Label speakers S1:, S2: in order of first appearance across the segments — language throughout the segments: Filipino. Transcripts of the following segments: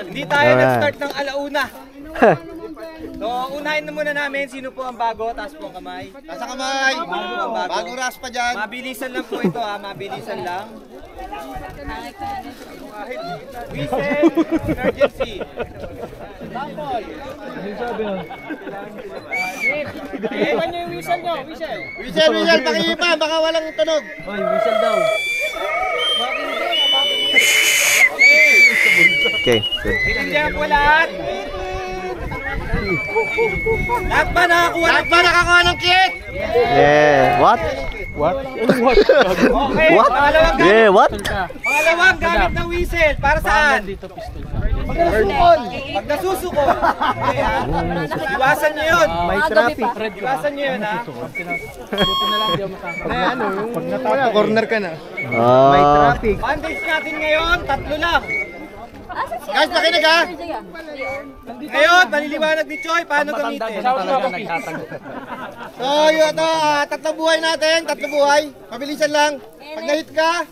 S1: Hindi tayo nag-start ng alauna. So, unahin na muna namin sino po ang bago, taas po ang kamay.
S2: Taas ang kamay! Bagong ras pa dyan.
S1: Mabilisan lang po ito ha, mabilisan lang. Whistle, emergency. Sample. Ewan nyo yung whistle nyo, whistle.
S2: Whistle, pakihipa, baka walang tunog.
S1: Oy, whistle daw.
S3: Okay, good.
S1: Itindihan po lahat. Lahat ba nakakuha ng kit?
S3: Yeah, what?
S1: Okay,
S3: What?
S1: pangalawang gamit.
S3: Yeah, what?
S1: Pangalawang gamit ng whistle, para saan? Pag nasusukol. Okay, ha? Iwasan nyo yun.
S3: May traffic.
S1: Iwasan nyo yun, ha?
S2: Pag nataya, corner ka na.
S3: May traffic.
S1: Bandage natin ngayon, 3 lang.
S2: Guys, makinig ha!
S1: Ngayon, maliliwanag ni Choi paano gamitin.
S2: So, yun ito, 3 buhay natin, 3 buhay. Mabilisan lang. Pag na-hit ka,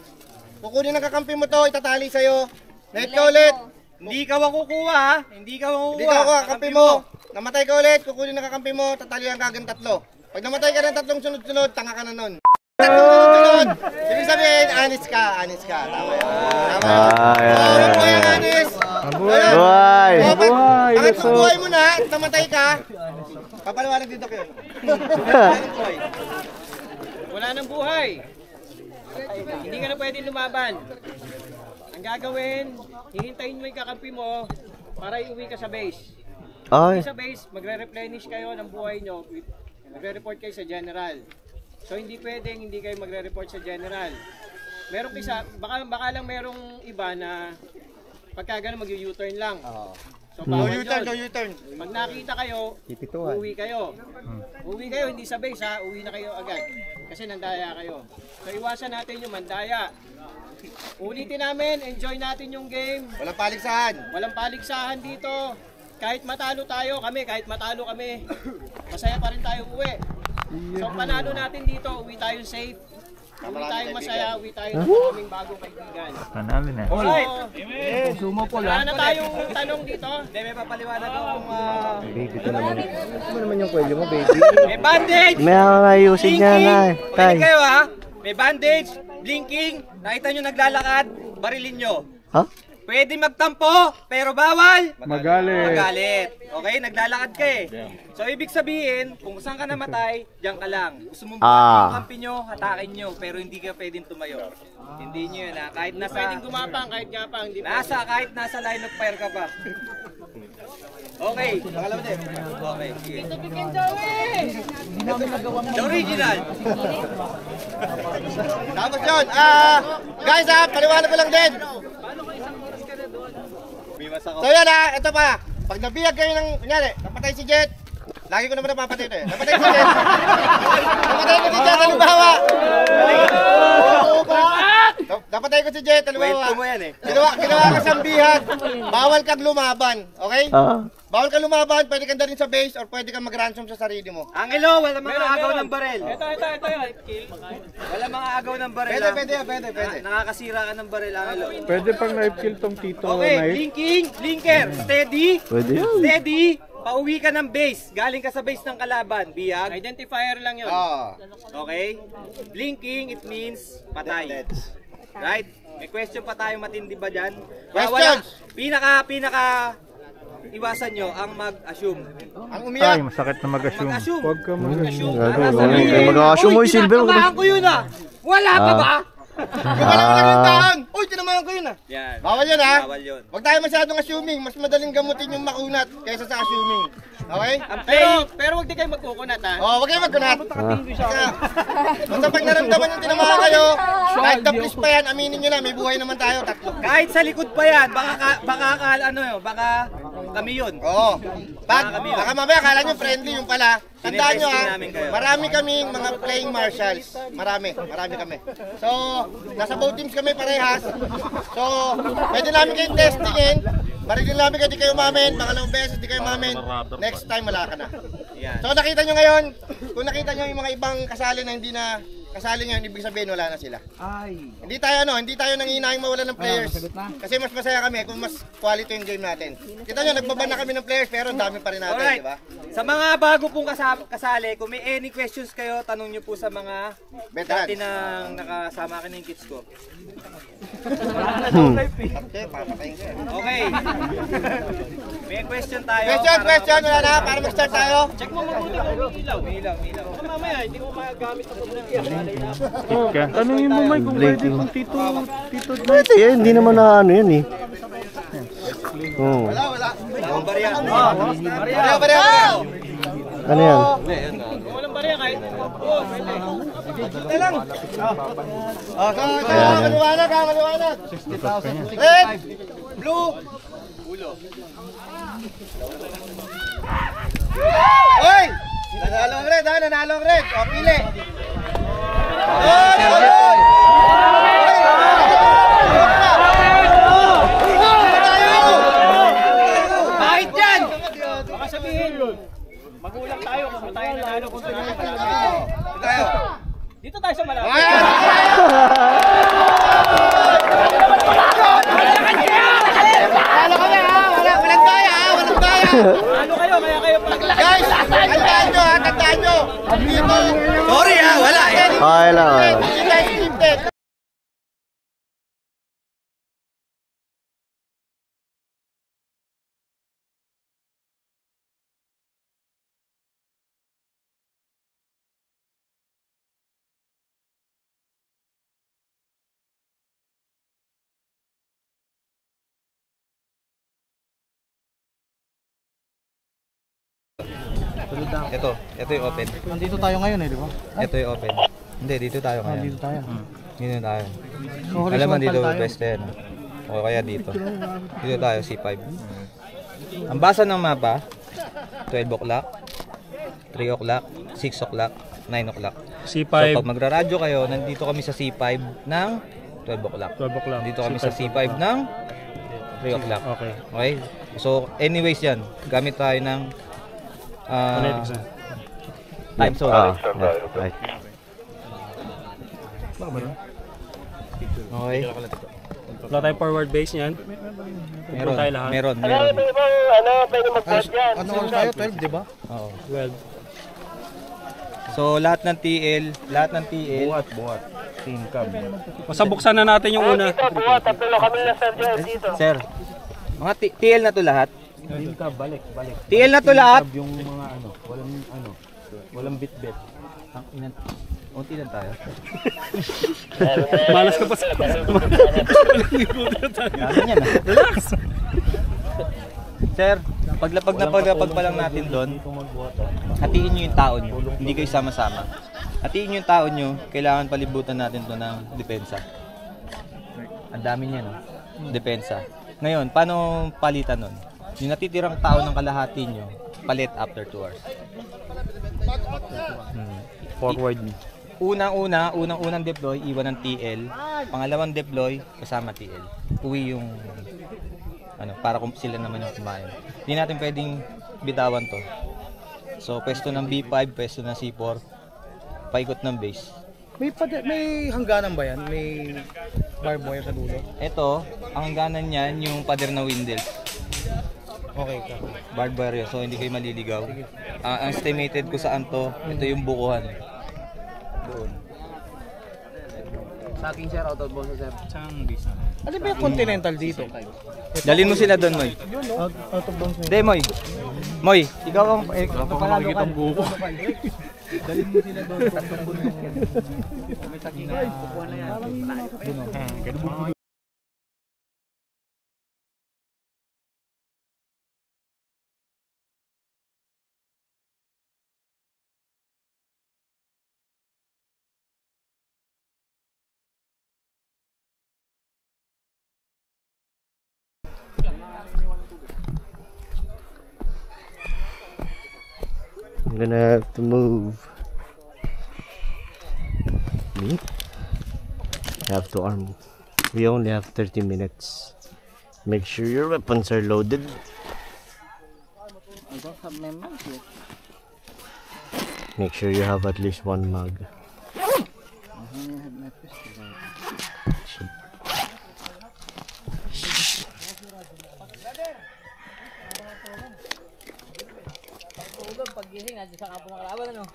S2: kukunin ng kakampi mo to, itatali sa'yo. Na-hit ka ulit.
S1: Hindi ka makukuha, ha? Hindi ka makukuha.
S2: Hindi ka kukuha, kakampi mo. Namatay ka ulit, kukunin ng kakampi mo, tatalihan ka agad 3. Pag namatay ka ng 3 sunod-sunod, tanga ka na nun. 3 sunod-sunod. Ibig sabihin, anis ka. Tama yun. Tama yun. Anis.
S3: Buhay!
S2: Pangatlong buhay mo na, namatay ka. Papaliwanag dito kayo.
S1: Wala nang buhay. Hindi ka na pwede lumaban. Ang gagawin, hihintayin mo yung kakampi mo para iuwi ka sa base.
S3: Ay.
S1: Sa base, magre-replenish kayo ng buhay nyo. Magre-report kayo sa general. So hindi pwedeng hindi kayo magre-report sa general. Merong isa, baka lang merong iba na pagka gano'n mag-u-turn lang. So bawal yun.
S2: U-turn.
S1: Pag nakita kayo, uwi kayo. Uwi kayo, hindi sa base ha, uwi na kayo agad. Kasi nandaya kayo. So iwasan natin yung mandaya. Ulitin namin, enjoy natin yung game.
S2: Walang paligsahan.
S1: Walang paligsahan dito. Kahit matalo kami, masaya pa rin tayo uwi. So panalo natin dito, uwi tayo safe. Uwi tayong masaya, uwi tayo ng maraming bagong kaibigan.
S3: Panalo na.
S1: Alright! Sumo po lang. Wala na tayong tanong dito. Hindi, may papaliwanag akong...
S3: Baby ko naman. Ito mo naman yung kwelyo mo, baby.
S1: May bandage!
S3: May ayusin niya na.
S1: Pwede kayo ha? May bandage, blinking, nakita nyo naglalakad, barilin nyo.
S3: Ha?
S1: Pwede magtampo, pero bawal
S4: Magalit.
S1: Okay, naglalakad ka eh. So ibig sabihin, kung saan ka namatay, diyan ka lang. Gusto mong yung kampi nyo, hatakin nyo, pero hindi ka pwedeng tumayo. Hindi nyo yun ha. Kahit nasa... Pwedeng gumapang, kahit gapang. Kahit nasa line of fire ka pa. Okay. Pangalawa din. Okay, sige. The original.
S2: Tapos yun, guys ha, paliwanag ko lang din. So yan ha, ito pa. Pag nabiyag kayo ng, kunyari, napatay si Jet. Lagi ko naman napapatay ito eh. Napatay si Jet. Napatay ko si Jet, halimbawa. Napatay ko si Jet, halimbawa.
S1: Kwento mo yan eh.
S2: Ginawa ka sambihan. Bawal kang lumaban, okay? Bawal kang lumaban, pwede kang dalhin sa base or pwede kang mag-ransom sa sarili mo.
S1: Angelo, wala mga agaw ng barel. Ito yun. Wala mga agaw ng barel.
S2: Pwede.
S1: Nakakasira ka ng barel, Angelo.
S4: Pwede pang knife kill tong Tito
S1: Okay,
S4: knife.
S1: blinker, steady.
S3: Pwede yun.
S1: Steady. Pauwi ka ng base. Galing ka sa base ng kalaban. Biyag. Identifier lang yun. Okay? Blinking, it means patay. Right? May question pa tayo matindi ba dyan?
S2: Questions!
S1: Pinaka iwasan nyo ang mag-assume.
S2: Ang umiyak.
S4: Ay, masakit na mag-assume.
S1: Mag-assume.
S4: Huwag ka mag-assume.
S3: Mag-assume mo yung silver.
S1: Tinamahan ko yun ah. Wala ka ba?
S2: Wala ka ng taon. Uy, tinamahan ko yun ah.
S1: Yan.
S2: Bawal yun ha.
S1: Bawal yun.
S2: Huwag tayo masyadong assuming. Mas madaling gamutin yung makunat kaysa sa assuming. Okay?
S1: Pero wag di kayo magkukunat ha.
S2: Oh, wag kayo magkunat. Basta pag naramdaman yung tinamahan kayo, kahit taplis pa yan, aminin nyo na, may buhay naman tayo, 3.
S1: Kahit sa likod pa yan, baka kami yun.
S2: Oo. Baka mamaya kala nyo friendly yung pala. Tandaan nyo ha, marami kaming mga playing marshals. Marami kami. So, nasa both teams kami parehas. So, pwede namin kayong testingin. Marilin namin kayo di kayo umamin, pangalawang beses di kayo umamin. Next time wala ka na. So nakita nyo ngayon, kung nakita nyo yung mga ibang kasali na hindi na kasali ngayon, ibig sabihin wala na sila. Hindi tayo nanginahing mawalan ng players. Kasi mas masaya kami kung mas quality yung game natin. Kita nyo, nagbaban na kami ng players pero ang dami pa rin natin,
S5: Alright.
S2: di ba?
S5: Sa mga bago pong kasali, kung may any questions kayo, tanong nyo po sa mga
S2: Veterans.
S5: dati nang nakasama akin ng kids ko.
S2: Okay, papatayin ko.
S5: Okay. May question tayo.
S2: Question, wala na, para mag-start tayo.
S1: Check mo mabuti kung may ilaw.
S5: May ilaw.
S1: Baka mamaya, hindi ko magamit ako ng
S4: Tanungin mo, Mike, kung pwede kung Tito
S3: Pwede eh, hindi naman na ano yan eh. Oo.
S2: Wala.
S5: Barya.
S2: Barya.
S3: Ano yan?
S1: Kung walang barya kahit. Oo, pwede.
S2: Maliwanag. 60,000. Red, blue. Hoy! Nanalo ang red, ha? Nanalo ang red. O, pili. Hoy!
S5: Bakit yan?
S1: Baka sabihin, magulang tayo kung tayo nanalo kung tayo
S2: Tayo.
S1: Dito tayo sa malapit.
S2: Walang daya.
S1: Ano kayo, kaya kayo pag...
S2: Guys, tandaan nyo. Dito.
S5: Sorry wala eh.
S3: Okay lang. Okay.
S2: Hindi guys, scripted.
S5: Ito yung open.
S6: Nandito tayo ngayon eh, di ba?
S5: Ito yung open. Hindi, dito tayo ngayon.
S6: Dito tayo.
S5: Dito tayo.
S6: So,
S5: Alam mo
S6: horizontal
S5: dito
S6: tayo.
S5: best yan. O kaya dito. Dito tayo, C5. Ang basa ng mapa, 12 o'clock, 3 o'clock, 6 o'clock, 9 o'clock.
S4: C5.
S5: So pag magraradyo kayo, nandito kami sa C5 ng 12 o'clock.
S4: 12 o'clock.
S5: Dito kami sa C5 ng 3 o'clock.
S4: Okay.
S5: Okay? So anyways yan, gamit tayo ng
S4: Phonetics na.
S5: time zone.
S3: Right.
S5: Okay?
S4: Wala tayong forward base niyan.
S5: Meron,
S4: tayo lahat.
S5: meron.
S6: Ano oras tayo? 12, di ba?
S5: Oo.
S4: 12.
S5: So lahat ng TL,
S4: Buhat. Team cab. Masabuksan na natin yung una.
S5: sir, mga TL na to lahat.
S4: Team cab, balik.
S5: TL na to lahat.
S4: Yung mga walang bit-bit.
S5: Unti lang tayo.
S4: Malas ka pa sa
S5: Ganyan yan. Relax. Sir, paglapag pa lang natin doon, hatiin nyo yung tao nyo. Hindi kayo sama-sama. Hatiin nyo yung tao nyo, kailangan palibutan natin to ng depensa. Ang dami niya, no? Depensa. Ngayon, paano palitan nun? Yung natitirang tao ng kalahati nyo, palit after 2 hours.
S4: forward.
S5: Unang deploy, iwan ng TL. Pangalawang deploy, kasama TL. Uwi yung para kung sila naman yung kumain. Hindi natin pwedeng bitawan to. So, pwesto ng B5, pwesto ng C4, paikot ng base.
S6: May hangganan ba yan? May barbed wire sa dulo?
S5: Ito, ang hangganan niyan, yung pader na windels.
S6: Okay ka.
S5: Barbed wire yun, so hindi kayo maliligaw. Ang estimated ko saan to, ito yung bukuhan. Doon.
S6: Sa aking share out of boss sir.
S5: Saan base na?
S6: Ano ba yung continental dito?
S5: Dalhin mo sila doon, Moy.
S6: Out of bounds na
S5: Hindi, Moy. Moy, ikaw ang panalo ka.
S6: Dalhin mo sila doon. May sakina. Kukuha na yan.
S3: I'm gonna have to move. Me? I have to arm. We only have 30 minutes. Make sure your weapons are loaded.
S6: I don't have my mag yet.
S3: Make sure you have at least one mag.
S7: Gising na sa kapo ng kalaban, ano?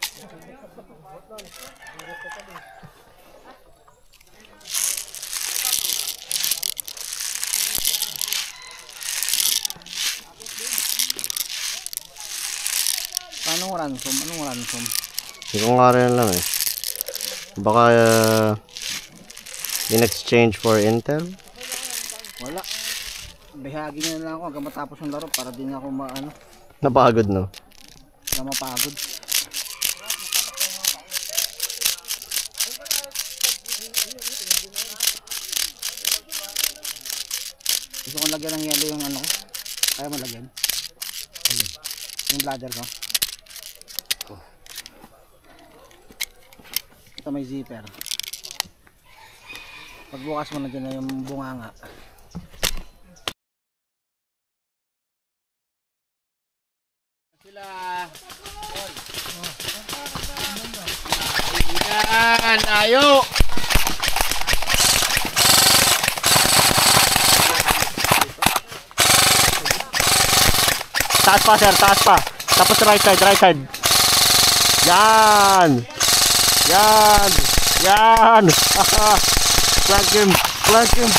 S6: Anong ransom? Anong ransom?
S3: Hindi ko nga rin alam eh. Baka in exchange for intel?
S6: Wala. Bahagi niya na lang ako hanggang matapos yung laro para din ako
S3: Napagod, no?
S6: na mapagod. Gusto kong lagyan ng yelo yung ko. Kaya mo lagyan? Yung bladder ko. Ito may zipper. Pagbukas mo na dyan na yung bunganga.
S2: Yan, ayo!
S3: Taas pa, sir. Taas pa. Tapos right side, right side. Yan! Yan! Yan! Flank him! Flank him!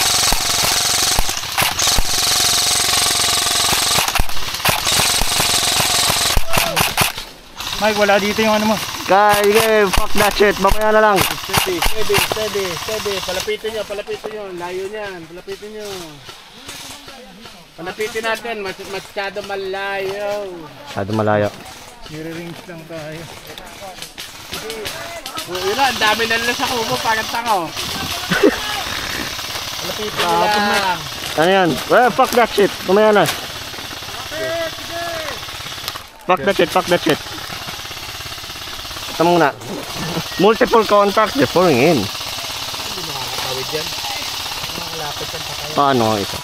S4: Mike, wala dito yung ano mo.
S3: Kaya, fuck that shit. Mamaya na lang.
S2: Steady. Palapitin nyo. Layo niyan. Palapitin nyo. Palapitin natin. Masyado malayo.
S3: Masyado malayo.
S4: Nire-rings lang tayo.
S2: Yun na, ang dami na nila sa kubo. Parang tango. Palapitin nyo lang.
S3: Ano yan? Well, fuck that shit. Mamaya na. Fuck that shit. Fuck that shit. Ito muna. Multiple contacts. They're pouring in. Paano ito?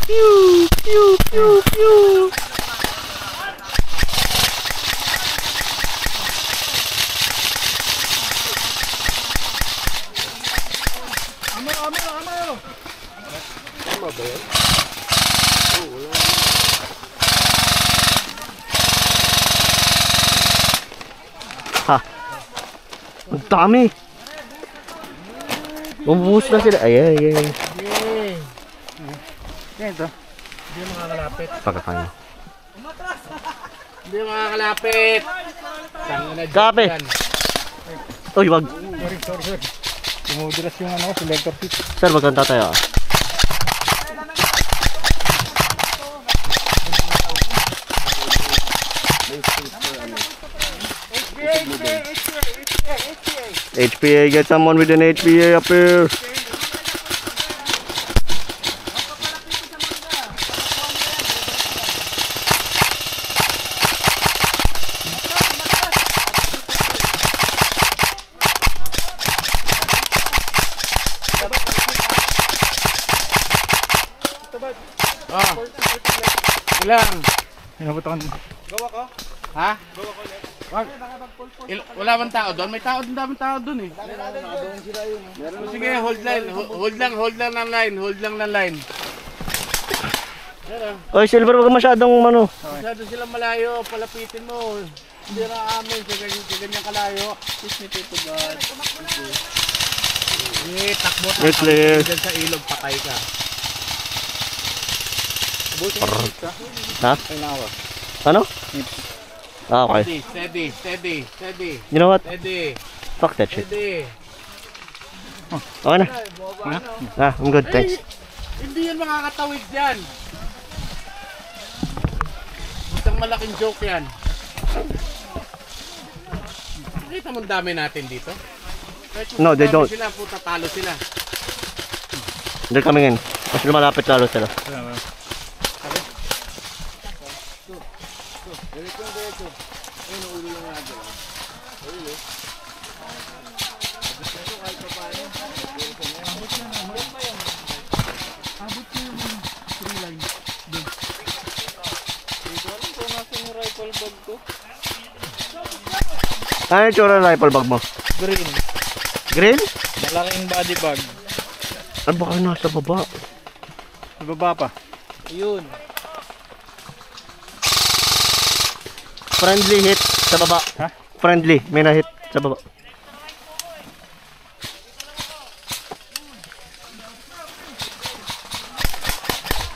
S3: Pew! Pew! Pew! Pew! Ha! Ang dami! Bumuhos na sila. Ay.
S2: Ito. Hindi makakalapit.
S3: Pagkakain.
S2: Hindi makakalapit.
S3: Kape! Uy, wag.
S4: Sorry. Tumudulas yung selector seat.
S3: Sir, wag kang tatayo. HPA, get someone with an HPA up here.
S2: Ilang?
S4: Pinabutan.
S2: Ha? Wala bang tao doon? May tao doon, daming tao doon eh. Sige, hold lang ng line.
S3: Oy, Silver, wag masyadong
S2: Masyado silang malayo, palapitin mo. Hindi na amin, sa ganyan kalayo. Kiss me to God. Takbo
S3: You're clear.
S2: dyan sa ilog, patay ka.
S3: Ha? Ano? Ah, okay.
S2: Steady.
S3: You know what?
S2: Steady.
S3: Fuck that shit.
S2: Steady.
S3: Okay na. Ah, I'm good, thanks.
S2: Hindi yan makakatawid dyan. Isang malaking joke yan. Nakita mo ang dami natin dito?
S3: No, they don't.
S2: Sila, puta, talo sila.
S3: They're coming in. Mas lumalapit lalo sila. Ano yung tsura ng rifle bag mo?
S4: Green.
S3: Green?
S4: Malaking body bag.
S3: Ano baka nasa baba?
S4: Sa baba pa.
S7: Yun.
S3: Friendly hit sa baba.
S4: Ha?
S3: Friendly, may na-hit sa baba.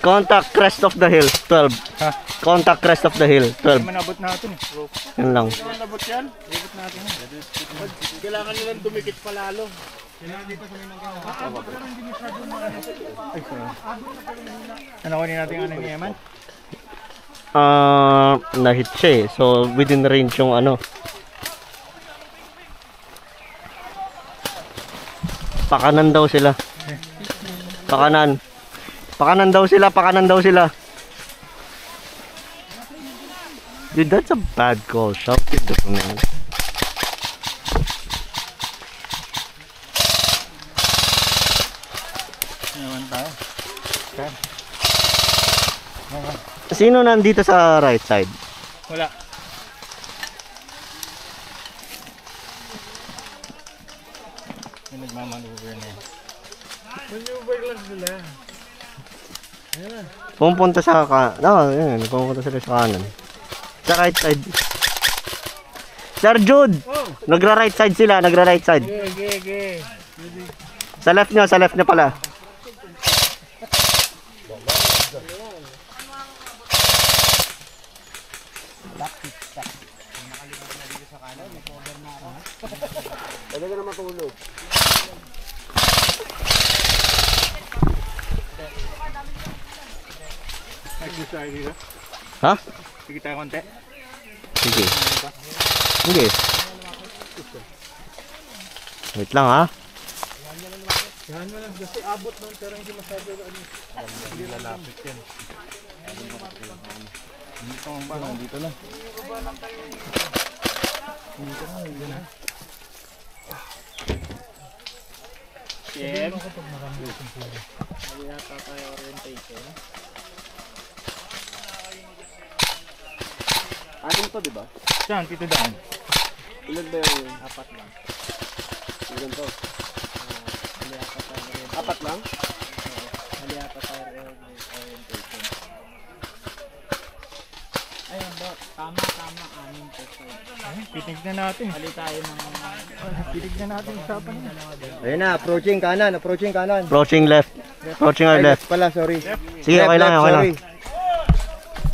S3: Contact crest of the hill, 12.
S4: Ha?
S3: Contact crest of the hill, 12.
S4: Manabot natin eh.
S3: Yan lang.
S4: Manabot yan? Ibot natin. Kailangan nilang dumikit palalo. Ano kunin natin ano ni Eman?
S3: Na-hit siya eh. So, within range yung ano. Pakanan daw sila. Pakanan. Pakanan daw sila, pakanan daw sila. Dude, that's a bad call. Shout it to man.
S4: Eman tayo. Okay.
S3: Sino nandito sa right side?
S4: Wala. May nagmamaneuver na eh. Maneuver lang sila.
S3: Pumunta sa no, yun, pumunta sila sa kanan. Sa right side. Sir Jude! Nagra-right side sila, nagra-right side. Sa left nyo pala.
S4: Nag-gusto tayo dito?
S3: Ha?
S4: Sige tayo konti.
S3: Sige. Sige. Wait lang ha.
S4: Yan mo lang. Kasi abot nun pero hindi masyado ano. Hindi lalapit yan. Dito ang ba? Dito lang. Dito na. Yan. Yata tayo orientation.
S1: Atin to, di ba?
S4: Saan? Tito daan?
S1: Ilan ba yung 4 lang? Ilan to? 4 lang?
S7: Ayun, Dok. Tama, amin po.
S4: Titignan natin. Hali tayo ng... Titignan natin usapan niya.
S2: Ayun na, approaching kanan, approaching kanan.
S3: Approaching left. Approaching our left.
S2: Pala, sorry.
S3: Sige, okay lang, okay lang.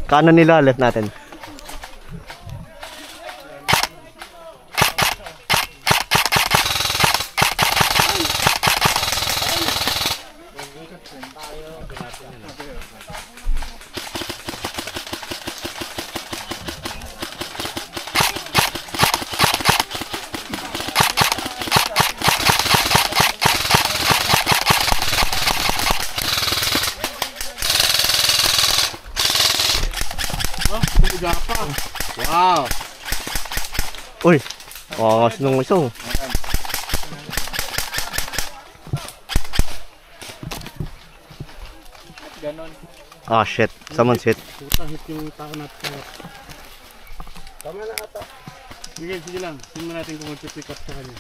S3: Kanan nila, left natin.
S2: Wow!
S3: Uy, angas nung iso. Ah, shit. Someone's hit.
S4: Puta, hit yung tao natin. Tama na ata. Sige lang. Tingnan natin kung mag-pick up sa kanya.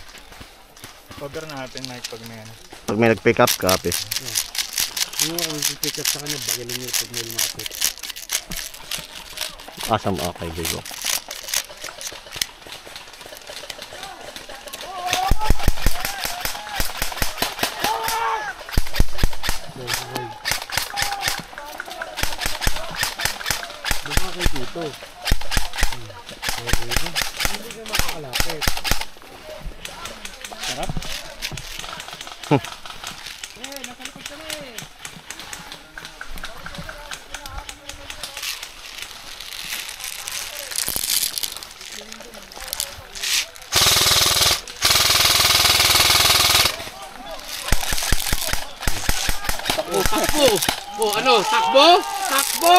S4: Cover natin, Mike, pag may ano.
S3: Pag may nag-pick up, copy.
S4: Kung mag-pick up sa kanya, bagalin niyo pag may lumapit.
S3: Awesome, okay, Diego.
S4: Baka kayo dito. Hindi ka makakalapit. Sarap?
S2: Takbo! Oh, ano? Takbo? Takbo!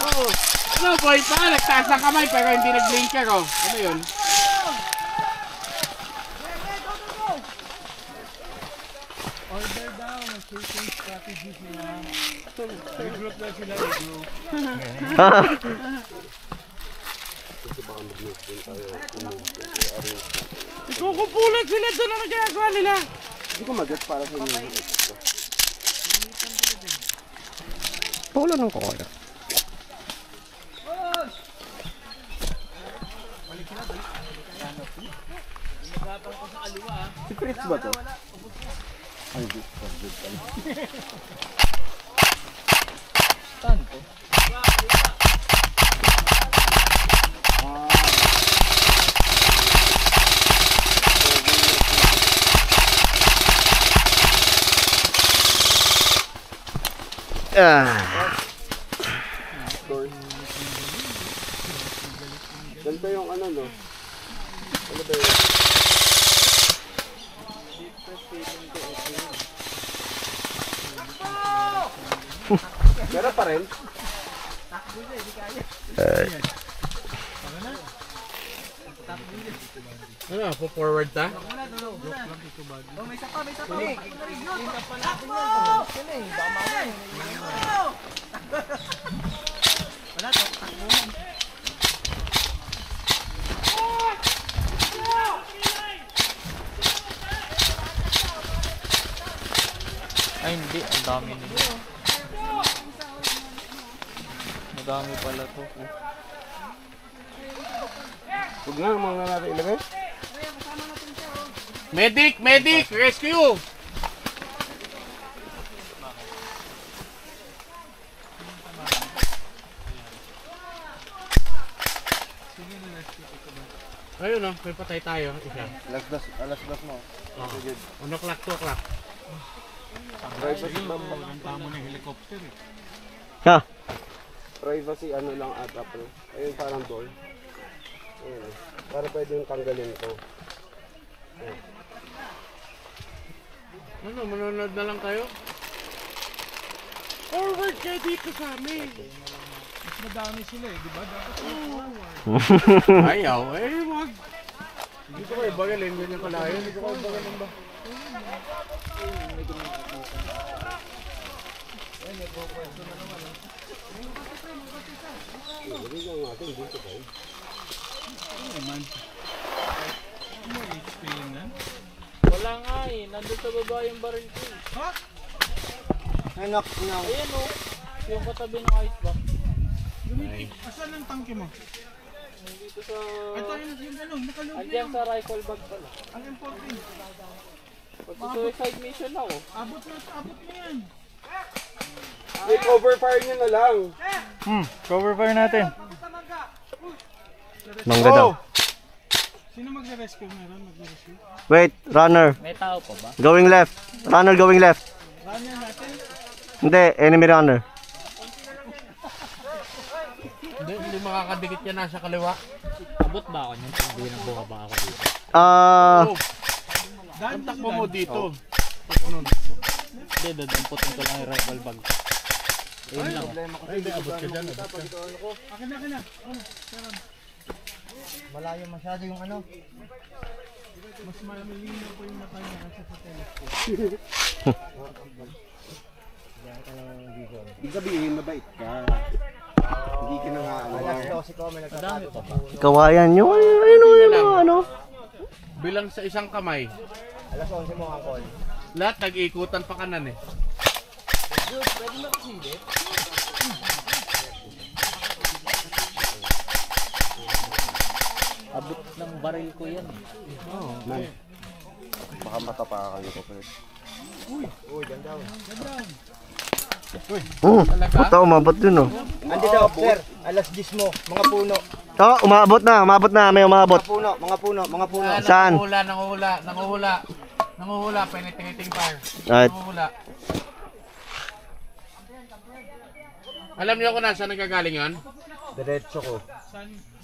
S2: Oh, ano, boy pa? Nagtaas ng kamay pero hindi nag-blinker, oh. Ano yun?
S4: Order down. Chasing strategies nila. Regroup na sila, regroup.
S2: Kukupulat sila doon ang ginagawa nila.
S3: Paulan ng kokoya.
S2: Si Fritz ba to?
S8: Ganito yung ano, no? Ano ba yun? Meron pa rin? Ano, po-forward ta?
S7: Ay hindi, ang dami nila. Madami pala to.
S8: Huwag nga, mga natin ilagay. Medic! Medic! Rescue! Ayun o, may patay tayo. Isa.
S2: Alas dos mo.
S8: Ano o'clock, 2 o'clock.
S3: Ha?
S8: Privacy ano lang ata po. Ayun parang door. Ayun. Para pwede yung tanggalin ko. Ayun. Ano, manonood na lang kayo? Forward kayo dito sa amin. Mas madami sila eh, di ba? Dapat ayaw, eh wag. Hindi ko kayo bagalin, hindi nyo kalayo. Hindi ko kayo bagalin ba?
S7: Wala nga eh, nandun sa baba yung baril ko eh.
S2: Anak na.
S7: Ayan o, yung katabi ng ice box.
S4: Asan ang tangke mo?
S7: Dito sa...
S4: Ito yung ano, nakaloob
S7: Andiyan sa rifle bag pala.
S4: ang important.
S7: Pag-suicide mission ako.
S4: Abot mo yan.
S8: Take over fire nyo na lang.
S4: Cover fire natin.
S3: Mangga daw.
S4: Sino magre-rescue meron? Magre-rescue?
S3: Wait, runner.
S7: May tao pa ba?
S3: Going left. Runner going left.
S4: Runner natin.
S3: Hindi, enemy runner.
S8: Hindi makakadikit yan nasa kaliwa.
S7: Abot ba ako niyan? Hindi nang bumaba ako dito.
S8: Ang takbo mo dito.
S7: Hindi, dadamputin ko lang yung rifle bag. Ayun lang.
S4: Akin na.
S2: Malayo masyado yung ano.
S4: Mas malinaw po yung mata niya kasi sa telescope.
S8: Ibig sabihin, mabait ka. Hindi ka na nga
S2: Alas 12 ko, may nagtatalo pa ba?
S3: Kawayan nyo. Ano?
S8: bilang sa isang kamay.
S2: Alas 11 mo ang call.
S8: Lahat nag-iikutan pa kanan eh.
S7: Abot ng baril ko yan eh.
S2: Baka matapakan ko pa. Uy, ganda.
S3: Puta, umabot dun oh.
S2: Andi daw, sir. Alas 10 mo, mga puno.
S3: Oh, umabot na, may umabot.
S2: Mga puno.
S3: Saan?
S8: Nanguhula, penetrating fire.
S3: Right.
S8: Nanguhula. Alam niyo kung nasa nagagaling yon?
S2: Diretso ko.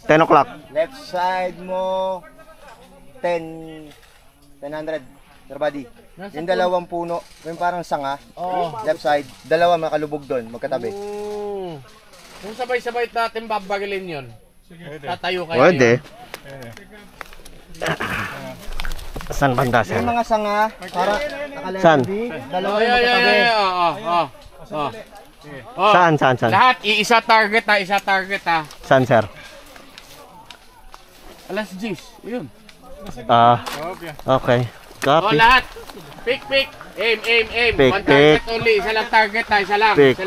S3: 10 o'clock.
S2: Left side mo, 1000. Sir buddy. Yung dalawang puno, yung parang sanga. Left side, dalawa makalubog doon, magkatabi.
S8: Kung sabay-sabay natin babagalin yon. Tatayo kayo.
S3: Pwede. Saan banda sir?
S2: Yung mga sanga, para nakaleft
S3: Saan?
S2: dalawa yung magkatabi.
S3: Saan?
S8: Lahat, isa target ha.
S3: Saan sir?
S8: Alas 10, yun.
S3: Okay. Copy.
S8: Lahat. Pick. Aim.
S3: Pick,
S8: One target only. Isa lang target ha. Isa lang.
S3: Pick.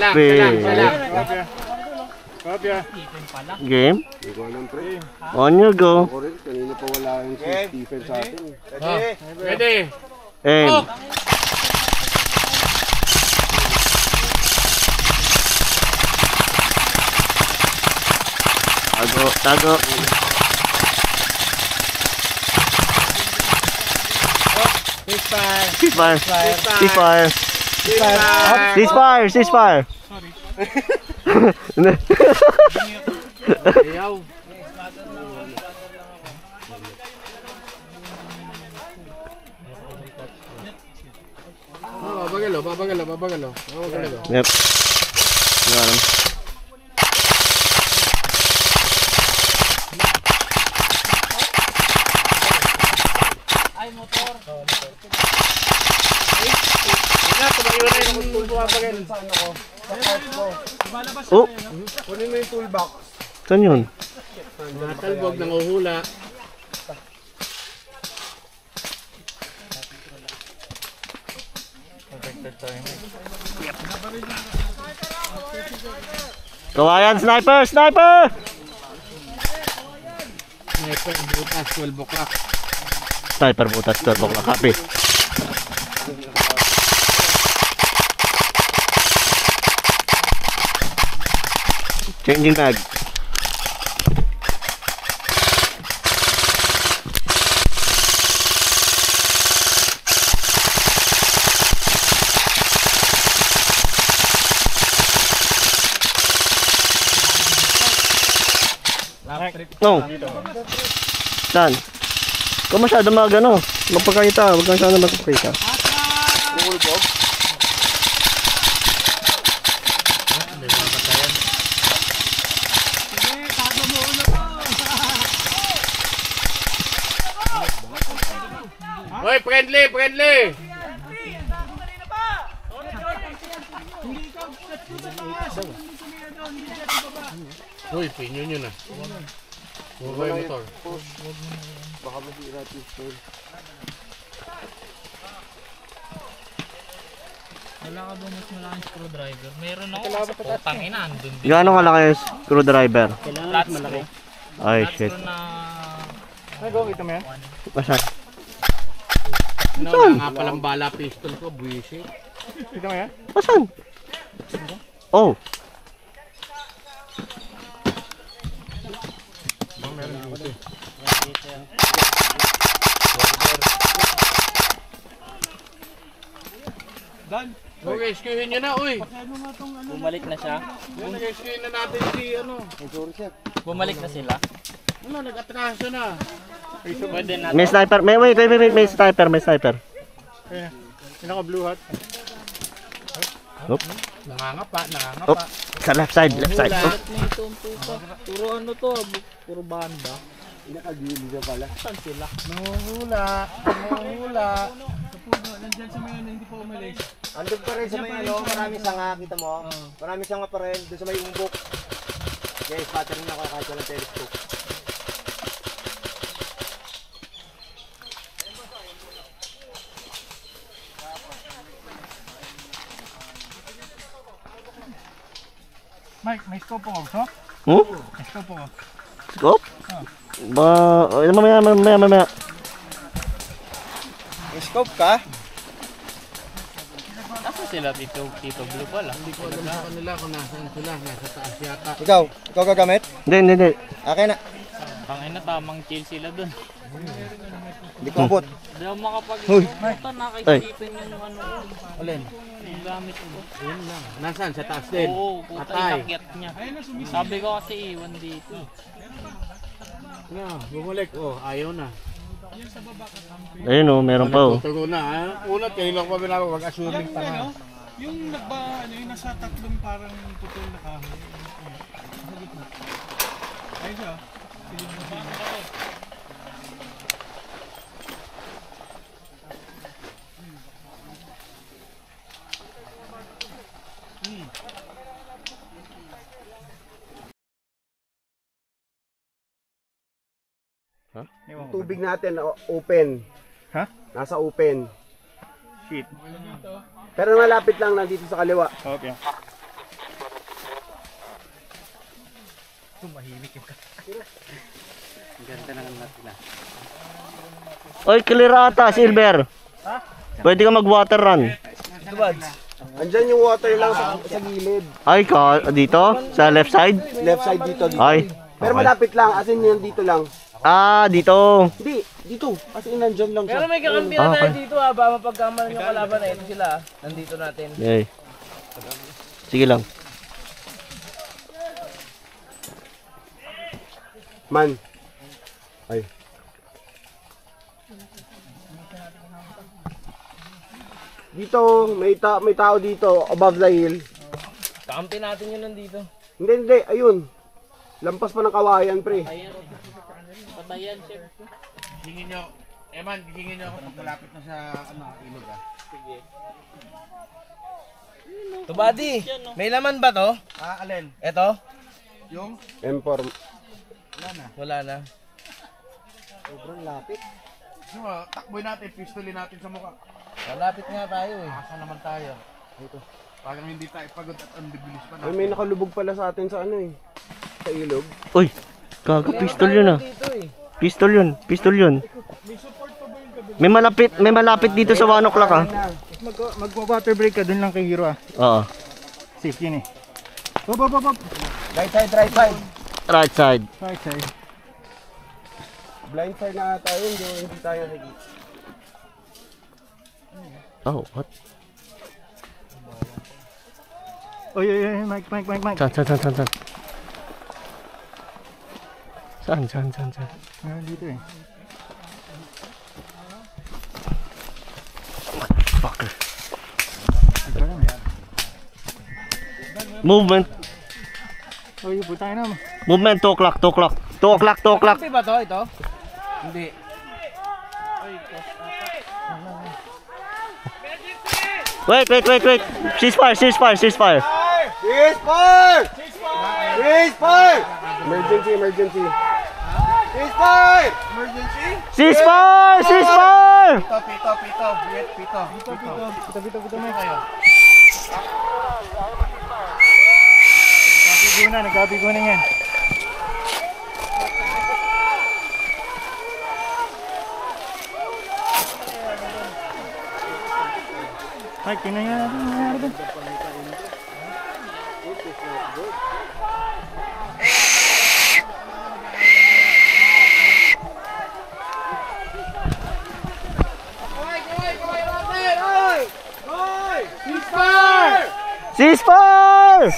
S4: Kopya.
S3: Game?
S8: Hindi ko alam, pre.
S3: On you go.
S8: Ako rin, kanina pa wala yung si Stephen sa atin.
S4: Ready?
S3: Aim. Tago. Ceasefire.
S4: Ayaw. Babagalo.
S3: Yep. Alam. Oh,
S8: Kunin mo yung toolbox.
S3: saan yun?
S4: Mga talbog nang uhula.
S3: Kawayan, sniper!
S4: Sniper, butas, 12 o'clock.
S3: Sniper butas, 12 o'clock. Copy. Changing mag. No. Saan? Kung masyado magpakita. Huwag ka masyado magpakita.
S4: Hoy, friendly! Hoy, pinyo nyo na. Huwag yung motor.
S8: Baka masira pistol.
S7: Wala ka ba mas malaking screwdriver? Meron ako. Putang ina, andun din.
S3: Gaano kalaki yung screwdriver?
S7: Flat screw.
S3: Ay,
S7: Flat
S3: shit.
S7: screw na...
S4: Ay, go, kita mo yan?
S3: Masyad.
S4: Wala nga palang bala pistol ko, buwisit. Kita mo yan?
S3: Asan? Oh.
S4: Rescuehin nyo na, uy!
S7: Bumalik na siya.
S4: Rescuehin na natin si
S7: Bumalik na sila.
S4: Nag-atraso na.
S7: Pwede natin.
S3: May sniper. May sniper.
S4: Pinaka blue hat.
S3: Oop.
S4: Nangangapa.
S3: Oop. Sa left side.
S7: Lahat na ito ang pupa. Puro ano to, puro banda.
S8: Nakagili ka pala.
S7: Saan sila?
S4: Nanguhula.
S1: Nandyan sa mga hindi pa umalis.
S2: Andun pa rin sa may maraming sanga, kita mo? Maraming sanga pa rin, doon sa may umbok. Okay, spattering na ako kahit walang telescope.
S4: Mike, may scope ako, so? May scope ako.
S3: Scope? Mamaya.
S2: May scope ka?
S7: Asa sila Tito Blue pala?
S4: Hindi ko alam sa kanila kung nasaan sila. Nasa taas yata.
S2: Ikaw gagamit?
S3: Hindi.
S2: Akin na.
S7: Tangina, tamang chill sila dun.
S2: Hindi ko abot.
S7: Hindi ako makapag-puta, nakikipin yung ano.
S4: Alin?
S7: Yung gamit ko.
S4: Yun lang. Nasaan? Sa taas din?
S7: Oo, puta,
S4: Patay.
S7: inakyat niya. Sabi ko kasi iwan dito.
S4: Bumalik. Ayaw na.
S3: Ayun o, meron pa o.
S4: Tugo na, ha? Unat, kayo lang pa binaba. Mag-assuming pa na.
S1: Yung nasa tatlong parang putol na kahoy. Ayun siya.
S8: Tubig natin open.
S4: Ha?
S8: Nasa open.
S4: Shit.
S8: Pero malapit lang nandito sa kaliwa.
S4: Okay.
S6: Ganda ng natin na.
S3: Oy, clear ata, Silver. Pwede ka mag-water run.
S8: Andyan yung water lang sa gilid.
S3: Ay, dito? Sa left side?
S8: Left side dito.
S3: Ay.
S8: Pero malapit lang, as in yun dito lang.
S3: Ah, dito.
S8: Hindi, dito. As in nandyan lang siya.
S7: Pero may kakampi na tayo dito ha. Baka mapagkamalan yung kalaban na ito sila. Nandito natin.
S3: Okay. Sige lang.
S8: Man. Ay. Dito, may tao dito, above the hill.
S7: Kakampi natin yun nandito.
S8: Hindi, ayun. Lampas pa ng kawayan, pre.
S7: Patayan, chef.
S4: Gigingin nyo. Eman, gigingin nyo ako pag malapit na sa ilog ah.
S7: To buddy, may laman ba to?
S4: Alin?
S7: Ito?
S4: Yung?
S8: M4.
S7: Wala na.
S8: Sobrang lapit.
S4: So, takboy natin, pistolin natin sa mukha.
S7: Malapit nga tayo eh.
S4: Asa naman tayo? Ito. Parang hindi tayo pagod at ang bibilis pa
S8: Ay,
S4: natin.
S8: may nakalubog pala sa atin sa ano eh. Sa ilog.
S3: Uy, gago, pistol yun ah.
S7: Dito eh.
S3: Pistol yun, pistol yun. May malapit dito sa 1 o'clock ah.
S4: Magwa-water break ka, dun lang kay Hero ah.
S3: Oo.
S4: Safe yun eh. Hop.
S8: Right side, right side.
S3: Right side.
S4: Right side.
S8: Blind side na tayo, hindi tayo nagigit.
S3: Oh, what?
S4: Oy, Mike.
S3: Saan?
S4: Ah, dito eh.
S3: Fucker. Movement.
S4: Oy, upo tayo na.
S3: Movement, 2 o'clock. 2 o'clock.
S7: Kakampi ba to? Ito? Hindi.
S3: Wait. Ceasefire.
S8: Ceasefire! Emergency! Ceasefire!
S3: Ceasefire!
S4: Pito mo kayo. Nagkabigunan yan. Mike, tingnan nga natin yung nangyari doon.
S3: Ceasefire!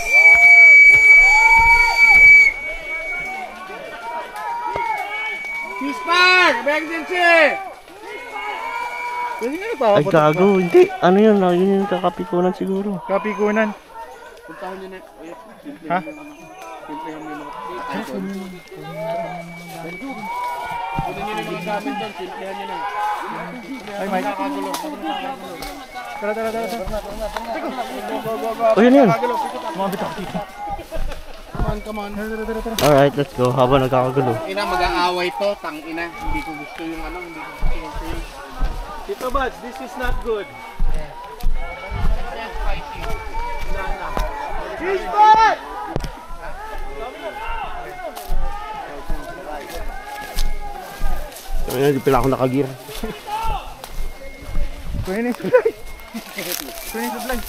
S3: Ay gago, hindi. Ano yun? Yun yung kakapikunan siguro.
S4: Kapikunan. Ha? Ay, Mike. Tara.
S3: Oh, yun.
S4: Kumabit ako dito. Come on. Tara.
S3: Alright, let's go. Habang nagkakagulo.
S4: Ina, mag-aaway to. Tangina. Hindi ko gusto yung hindi ko gusto yung
S1: Tito Buds, this is not good.
S3: Hindi pala ako nakagear.
S4: Kunin yung supply.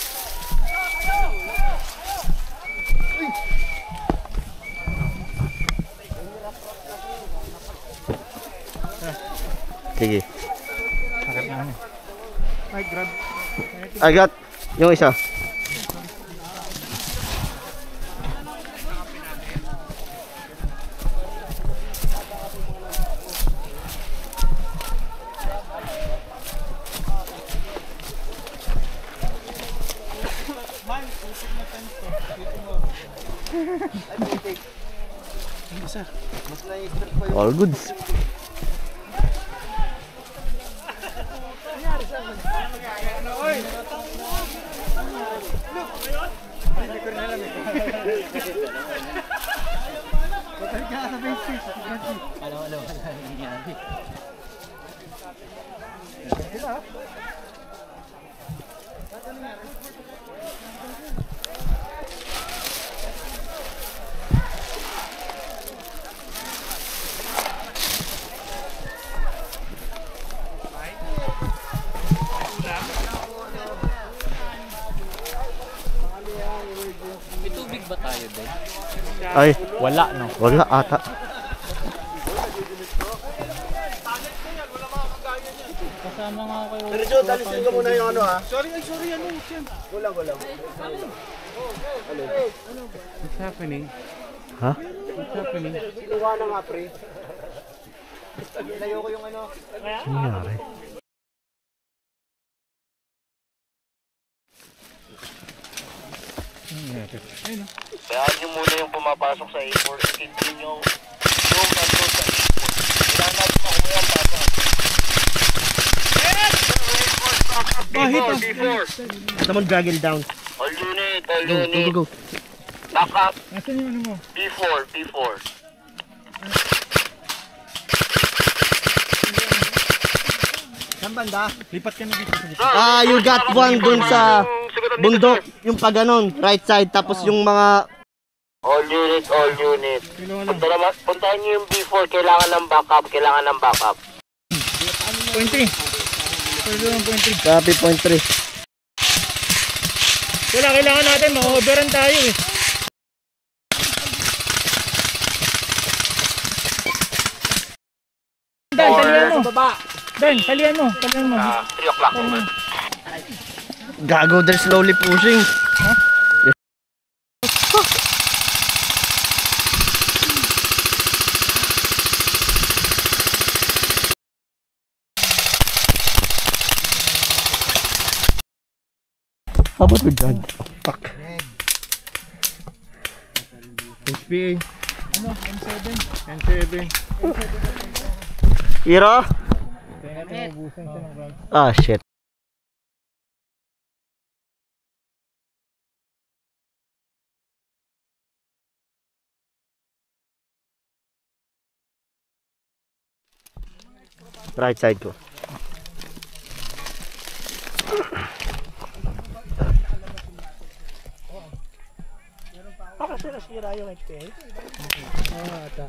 S3: Sige.
S4: Agad na ano. Ay, grab.
S3: I got yung isa. All goods. Ay,
S7: Wala, no?
S3: wala ata.
S7: Kasama nga kayo.
S2: Pero Jod, alisin ko muna yung ano ha.
S4: What's happening?
S3: Ha?
S4: What's happening?
S2: Kinuha na nga pre.
S1: Layo ko yung ano.
S3: Ano nangyari?
S2: Bayaan nyo muna yung pumapasok sa A4. Ikintindi nyo yung nandun sa A4. Kailangan natin makuha yung pasok. B4.
S3: Someone drag him down.
S2: All unit, all unit.
S3: Go.
S2: Back up.
S4: Nasaan yung ano mo?
S2: B4.
S6: Saan banda?
S4: Lipat ka na dito sa gitna.
S3: You got one dun sa bundok. Yung pa ganun, right side. Tapos yung mga...
S2: All unit. Puntahan nyo yung B4. Kailangan ng backup.
S4: Pointy. Pwede lang pointy.
S3: Copy, point 3.
S4: Kailangan natin, ma-overrun tayo eh. Dan, talian mo. Dan, talian mo.
S2: 3 o'clock.
S3: Gago, they're slowly pushing. How about we drag? Fuck.
S4: HPA. Ano? M7.
S3: Hero? Ah, shit. Right side ko. Kasi nasira yung HPA? Ata.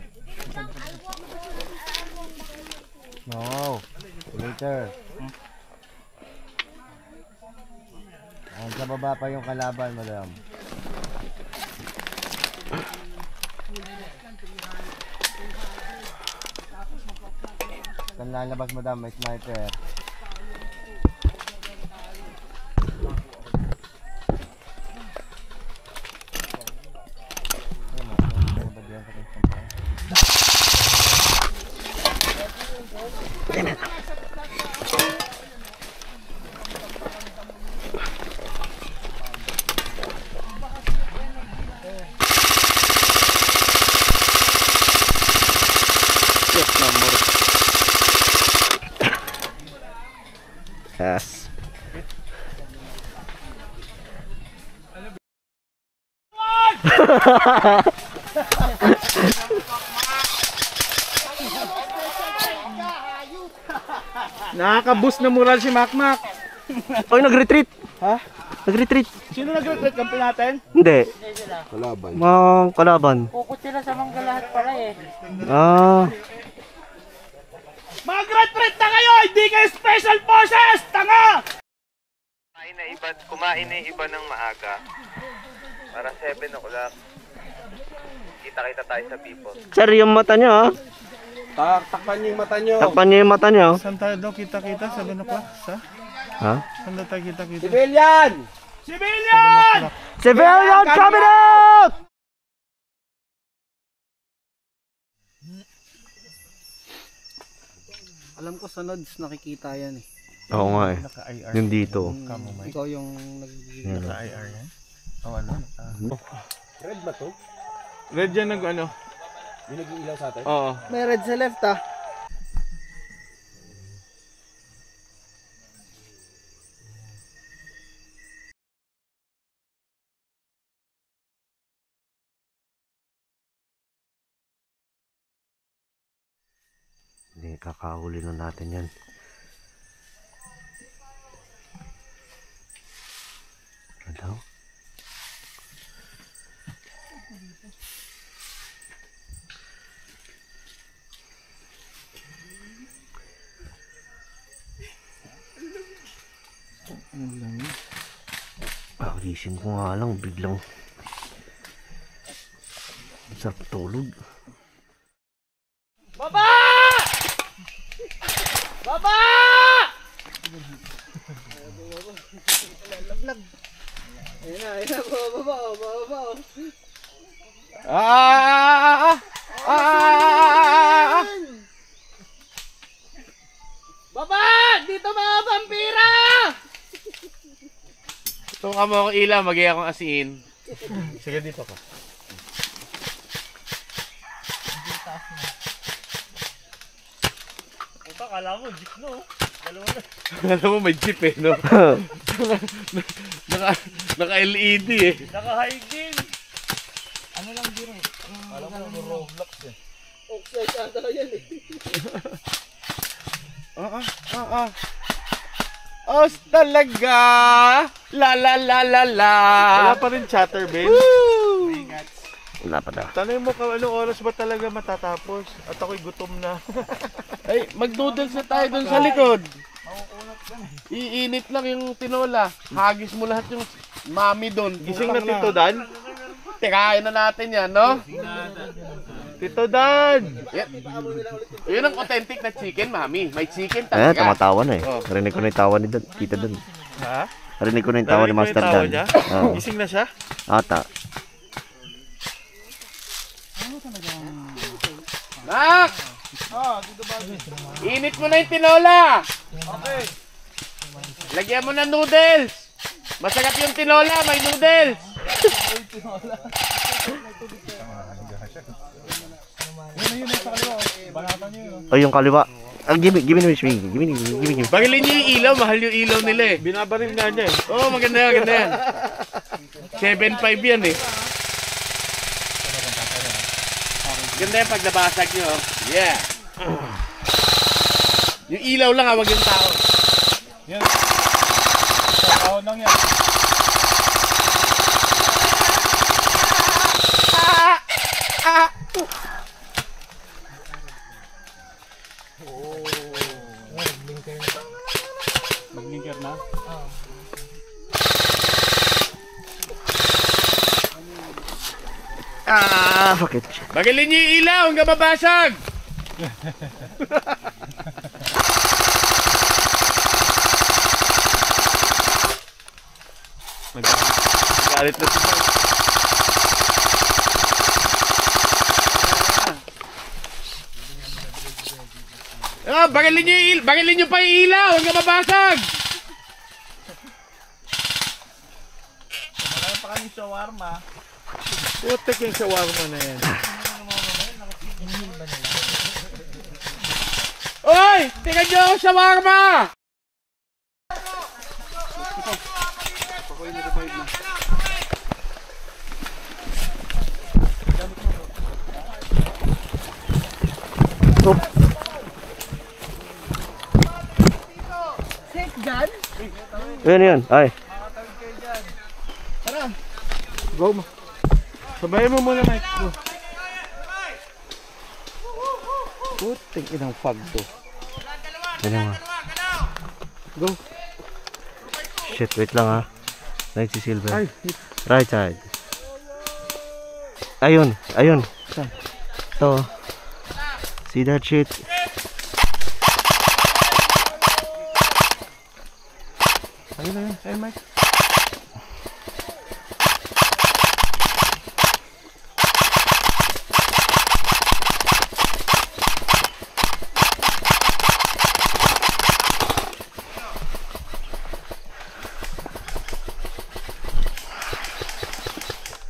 S3: No. Later. Sa baba pa yung kalaban, madam. Saan lalabas, madam? May sniper. Yes.
S4: Nakaka-boost na moral si Makmak.
S3: Oy, nag-retreat.
S6: Ha?
S3: Nag-retreat.
S6: Sino nag-retreat? Kampi natin?
S3: Hindi.
S8: Kalaban.
S3: Mga kalaban.
S6: Pukot sila sa Manggalahat pala eh.
S3: Ah.
S6: Mag-retreat na kayo! Hindi kayo special forces! Tanga!
S2: Kumain na yung iba ng maaga. Para 7 o'clock. Kita-kita tayo sa people.
S3: Sir, yung mata niyo, ha?
S8: Takpan niyo yung mata nyo.
S3: Takpan niyo yung mata niyo.
S4: Saan tayo daw kita-kita? 7 o'clock?
S3: Ha?
S4: Saan daw tayo kita-kita?
S8: Civilian!
S6: Civilian!
S3: Civilian cabinet!
S6: Alam ko sa nodes nakikita yan eh.
S3: Oo nga eh.
S4: Naka-IR.
S3: Yung dito.
S6: Ikaw yung
S4: Naka-IR yan? O ano?
S8: Red ba to?
S4: Red yan nag-ano?
S8: Yung nag-iilaw sa atin?
S4: Oo.
S6: May red sa left ah.
S3: Hindi, kakahuli na natin yan. Ano daw? Gising ko nga lang, biglang Sarap tulog.
S1: Baba! Baba! Ayun na, baba. Baba! Dito mga vampira!
S8: Ito ka mo akong ilaw, magiging akong asin.
S4: Sige, dito ka. Puta, kala mo, jeep no? Dalawa na.
S8: Alam mo, may jeep eh, no? Naka-LED eh.
S4: Naka-high din. Ano lang biro? Alam mo, Roblox eh.
S1: Offside ata yan eh.
S8: Os talaga! La la la la la!
S4: Wala pa rin chatterbait.
S3: Wala pa daw.
S4: Tanay mo ka, anong oras ba talaga matatapos? At ako'y gutom na.
S8: Ay, mag-noodles na tayo dun sa likod. Iinit lang yung tinola. Hagis mo lahat yung mami dun.
S4: Gising na Tito Dan?
S8: Tikain na natin yan, no?
S4: Tito Dan!
S8: Yun ang authentic na chicken, mami. May chicken
S3: Ayan,
S8: talaga.
S3: tumatawa na eh. Narinig ko na yung tawa ni Tita Dan.
S4: Ha?
S3: Narinig ko na yung tawa ni
S4: Narinig mo
S3: Master
S4: yung tawa
S3: Dan.
S4: niya?
S3: Oo.
S4: Gising na siya?
S3: Ata.
S8: Nak! Init mo na yung tinola.
S1: Okay.
S8: Lagyan mo ng noodles. Masarap yung tinola, may noodles.
S3: Oh, yung kaliwa. Give me the swing. Give me.
S8: Bagilin niyo yung ilaw, mahal yung ilaw nila eh.
S4: Binabaril nga niya eh.
S8: Oo, maganda yan. 7.5 yan eh. Ganda yan pag nabasag nyo. Yeah. Yung ilaw lang wag yung tao.
S4: Yan. Tao lang yan. Mag-linker na?
S3: Fuck it.
S8: Bagilin niyo yung ilaw, hanggang mabasag.
S4: Galit na siya.
S8: Bagilin niyo pa yung ilaw, hanggang mabasag.
S4: Putek yung shawarma na yan.
S8: Oy! Tingnan niyo ako shawarma!
S3: Yan. Ay.
S4: Go mo. Sabayin mo muna, Mike. Go. Putik inang fog to.
S3: Yan nga.
S4: Go.
S3: Shit, wait lang ha. Right si Silver.
S4: Ay.
S3: Right side. Ayun. To. See that shit?
S4: Ayun. Ayun, Mike.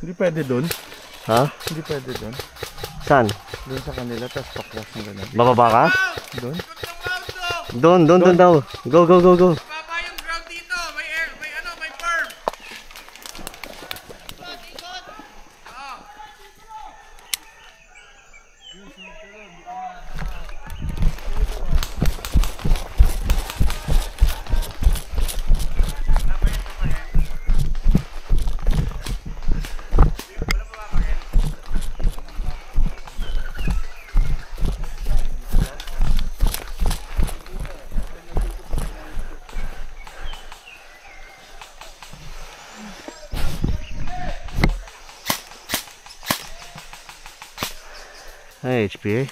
S4: Hindi pwede doon.
S3: Ha?
S4: Hindi pwede doon.
S3: Saan?
S4: Doon sa kanila, tapos paklas ng gano'n.
S3: Bababa ka?
S4: Doon?
S3: Doon daw. Go.
S8: Baba yung ground dito, may perm.
S3: Ay, HPA.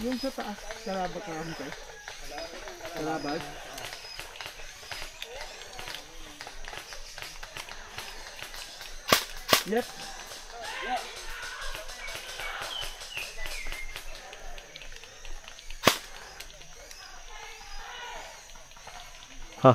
S6: Yung sa taas, kalabag ka kami tayo. Kalabag. Yes.
S3: Ha.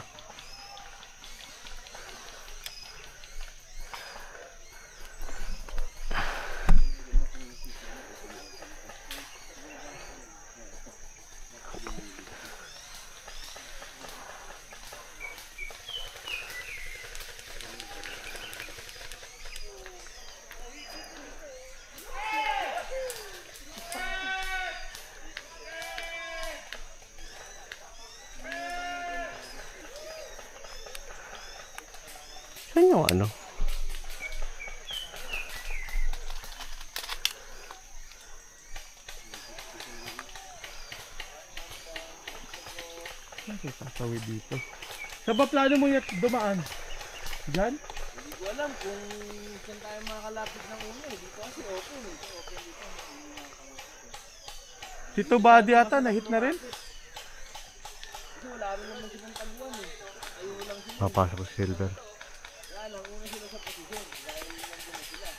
S3: Saan yung ano?
S4: Saan kayo tatawid dito? Sa ba plano mo yung dumaan? Diyan?
S1: Hindi ko alam kung saan tayo makakalapit ng una eh. Dito kasi open eh. Open dito.
S4: Si Tubadi ata, na-hit na rin?
S1: Kasi wala rin naman silang taguan eh. Ayun lang sila.
S3: Papasok ko si Silver.
S1: Wala lang, una sila sa posisyon. Dahil nandun na sila.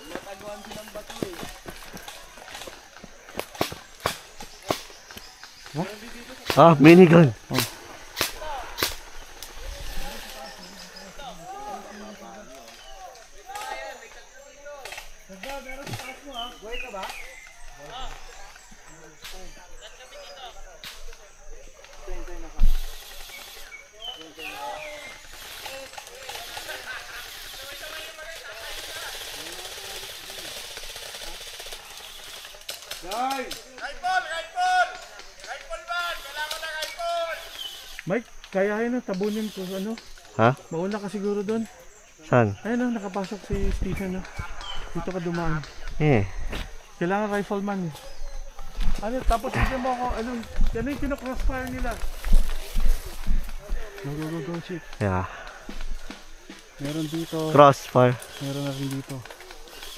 S1: Nataguan silang bato eh.
S3: Ah, minigun.
S4: Mike, kayahin na, tabunin ko ano.
S3: Ha?
S4: Mauna ka siguro doon.
S3: Saan?
S4: Ayun na, nakapasok si Stephen na. Dito ka dumaan.
S3: Eh.
S4: Kailangan rifleman eh. Ano, tapos hindi mo ako, ano yung kinocrossfire nila. Go, shit.
S3: Yeah.
S4: Meron dito,
S3: Crossfire.
S4: meron na rin dito.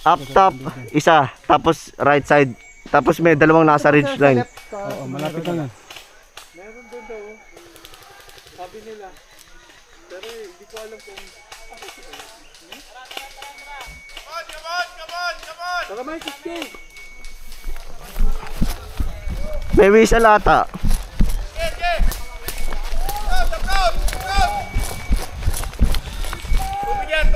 S3: Up top, isa. Tapos right side. Tapos may dalawang nasa ridge line.
S4: Oo, malapit na.
S1: Meron doon daw. Sabi nila. Pero hindi ko alam kung...
S4: Saka may kiski.
S3: May whistle ata.
S2: Tubig yan.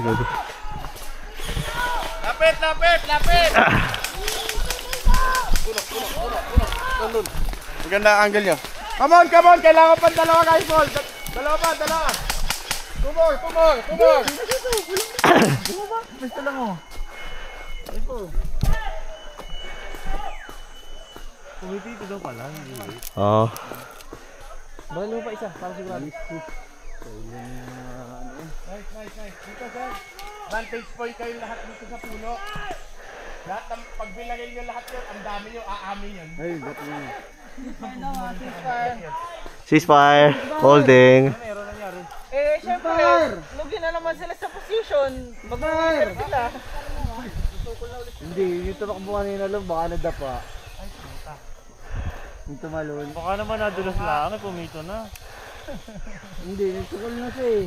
S3: Go.
S2: Lapit! Maganda ang angle nyo. Come on! Kailangan pa dalawa guys, Paul. Dalawa. Tumor.
S4: Basta lang oh. Pumipito daw pala.
S3: Oh.
S6: Balo pa isa, para sigurado.
S2: Nice. Dito sir. Vantage point kayo lahat dito sa puno. Lahat ng pagbilagay nyo lahat yun, ang dami nyo, aamin yun.
S4: Ay, ba't mo?
S3: Ceasefire. Holding.
S1: Eh, syempre, lugi na naman sila sa position. Mag-fire sila.
S6: Hindi, yung tumakbo kanina lang, baka nadapa. Yung tumalon.
S7: Baka naman nadulas lang, pumito na.
S6: Hindi, nagtukol na siya eh.